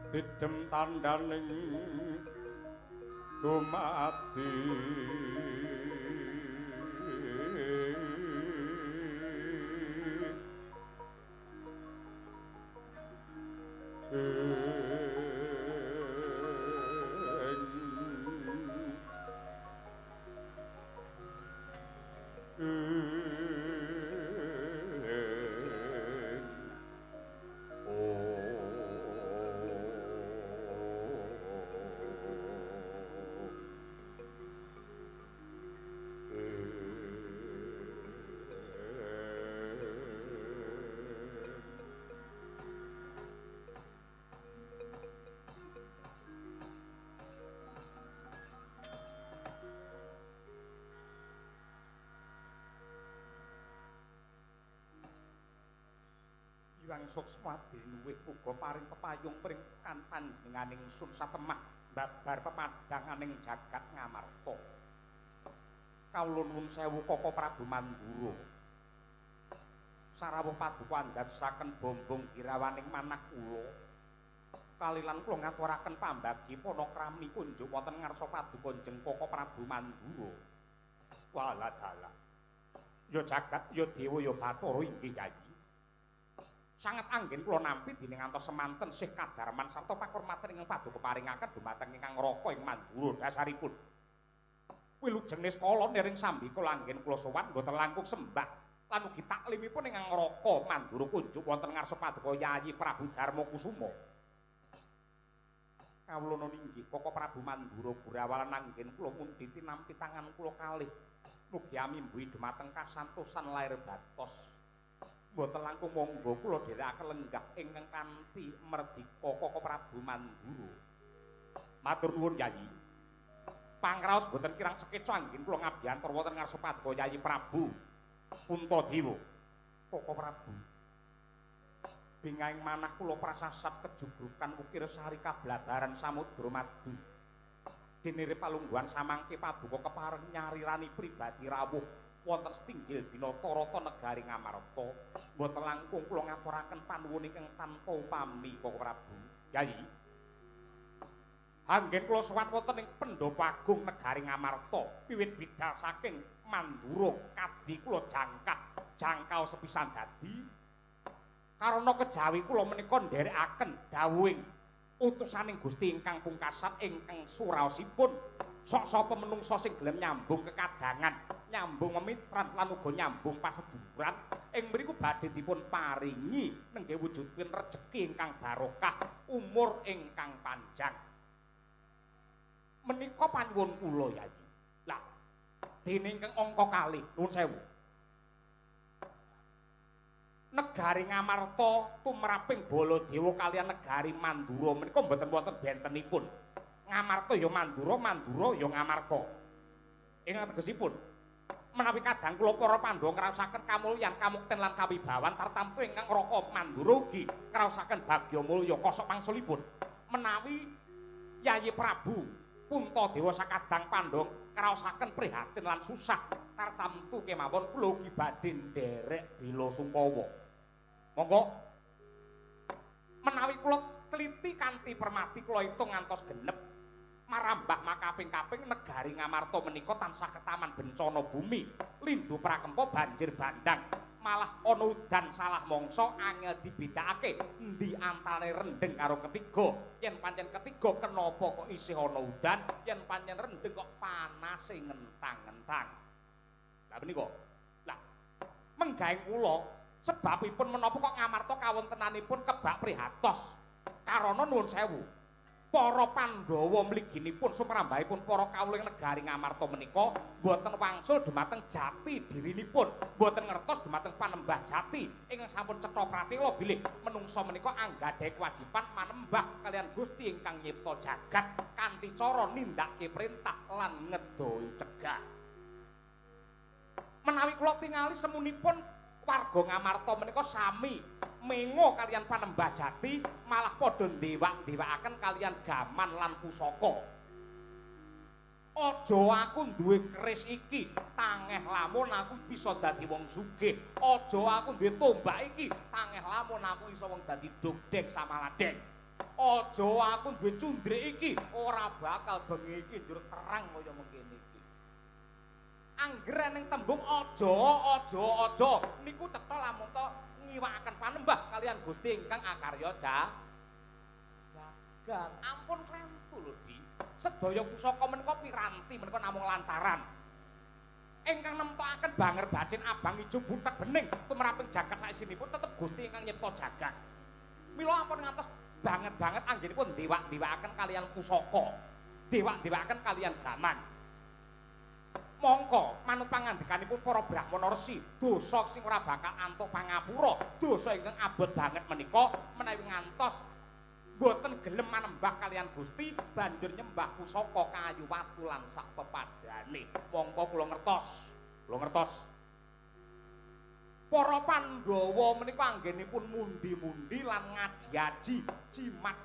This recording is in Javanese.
Didem tandaning dumadi Iwang Suksmadi nuwih uga paring pepayung pring panjenenganing sun satemah babar pepadanganing jagat Ngamarta. Kawula nuwun sewu Koko Prabu Mandura. Sarawuh paduka ndadosaken bombong girawaning manah kula. Kalilan kula ngaturaken pambagi panakrami kunjuk wonten ngarsa paduka Jeng Koko Prabu Mandura. Waladala. Ya jagat ya dewa ya Bathara inggih Yayi. Sanget anggen kula nampi dening ngantos semanten sih kadarman sarta pakurmatan ingkang paduka paringaken dumateng ingkang Raka ing Mandura dasaripun. Wilujeng Niskala niring sambika anggen kula sowan boten langkung sembah lan ugi taklimipun ingkang Raka Mandura kunjuk wonten ngarsa paduka Yayi Prabu Darma Kusuma. Kawula nun inggih Koko Prabu Mandura Burawalan anggen kula mundi tinampi tangan kula kalih mugi amimbuhi dumateng kasantosan lair batos. Mboten langkung monggo kula dherekaken lenggah ingkang kanthi merdika Koko Prabu Mandura. Matur nuwun Yayi. Pangraos boten kirang sekeca anggen kula ngabiyantar wonten ngarsa paduka Yayi Prabu Puntadewa. Koko Prabu. Bingahing manah kula prasasat kejugrukan ukir sari kabladaran samudra madu. Dinire palungguhan samangke paduka kepareng nyarirani pribadi rawuh wonten setinggil Binatarata negari Ngamarta. Mboten langkung kula ngaturaken panuwun ingkang tanpa upami Koko Prabu. Yayi. Anggen kula sowan wonten ing Pendopo Agung negari Ngamarta wiwit bidhal saking Mandura kadhi kula jangkau sepisan dadi karana kejawi kula menika nderekaken dawuhing utusaning Gusti ingkang pungkasan ingkang suraosipun sok-sapa menungsa sing gelem nyambung kekadangan, nyambung memitran lan uga nyambung paseduluran ing mriku badhe dipun paringi nenggih wujudipun rejeki ingkang barokah, umur ingkang panjang. Menika panyuwun kula Yayi. Lah, dene ingkang angka kalih, nuwun sewu. Negari Ngamarta tumraping Baladewa kaliyan negari Mandura menika mboten wonten bentenipun. Ngamarta ya Mandura, Mandura ya Ngamarta. Ingkang tegesipun menawi kadang kula para Pandhawa ngraosaken kamulyan, kamukten lan kawibawan tartamtu ingkang Raka Mandura ugi ngraosaken bagya mulya kosok mangsulipun. Menawi Yayi Prabu Puntadewa sakadang Pandhawa ngraosaken prihatin lan susah tartamtu kemawon kula ugi badhe nderek bela sungkawa. Monggo menawi kula teliti kanthi permati kula itung ngantos genep marambah makaping-kaping negari Ngamarta menika tansah ketaman bencana bumi, lindhu prakempa banjir bandhang, malah ana udan salah mangsa angel dibedakake endi antane rendeng karo ketiga. Yen pancen ketiga kenapa kok isih ana udan, yen pancen rendeng kok panase ngentang-ngentang. Lah menika. Lah menggaing kula sebabipun menapa kok Ngamarta kawontenanipun kebak prihatos. Karana nuwun sewu, para Pandhawa mliginipun sumrambahipun para kawuling negari Ngamarta menika boten wangsul dumateng jati dirinipun, boten ngertos dumateng panembah jati ingkang sampun cetha pratela bilih menungsa menika anggadhahi kewajiban manembah kaliyan Gusti ingkang nyipta jagat kanthi cara nindakake perintah lan ngedohi cegah. Menawi kula tingali semunipun warga Ngamarta menika sami mengo kalian panembah jati malah padha ndewak-ndewakaken kalian gaman lan pusaka. Aja aku duwe keris iki, tangeh lamun aku bisa dadi wong sugih. Aja aku duwe tombak iki, tangeh lamun aku iso wong dadi dogdeng samaladeng. Aja aku duwe cundrik iki ora bakal bengi iki njur terang kaya mengkene iki. Anggere ning tembung aja niku cetha lamun to ngiwakaken panembah kalian Gusti ingkang akarya jagat. Ampun klentu lho, Di. Sedaya pusaka menika piranti menika namung lantaran ingkang nemtokaken banger bacin abang ijo butek bening tumraping jagat saisinipun tetep Gusti ingkang nyipta jagat. Mila ampun ngantos banget anggenipun dewak-dewakaken kalian pusaka. Dewak-dewakaken kalian gaman. Mongko manut pangandikanipun para Brahmana Resi, dosa sing ora bakal antuk pangapura, dosa ingkang abot banget menika menawi ngantos boten gelem manembah kalian Gusti banjur nyembah pusaka kayu watu lan sak pepadane. Mongko kula ngertos. Para Pandhawa menika anggenipun mundi-mundi lan ngaji-aji jimat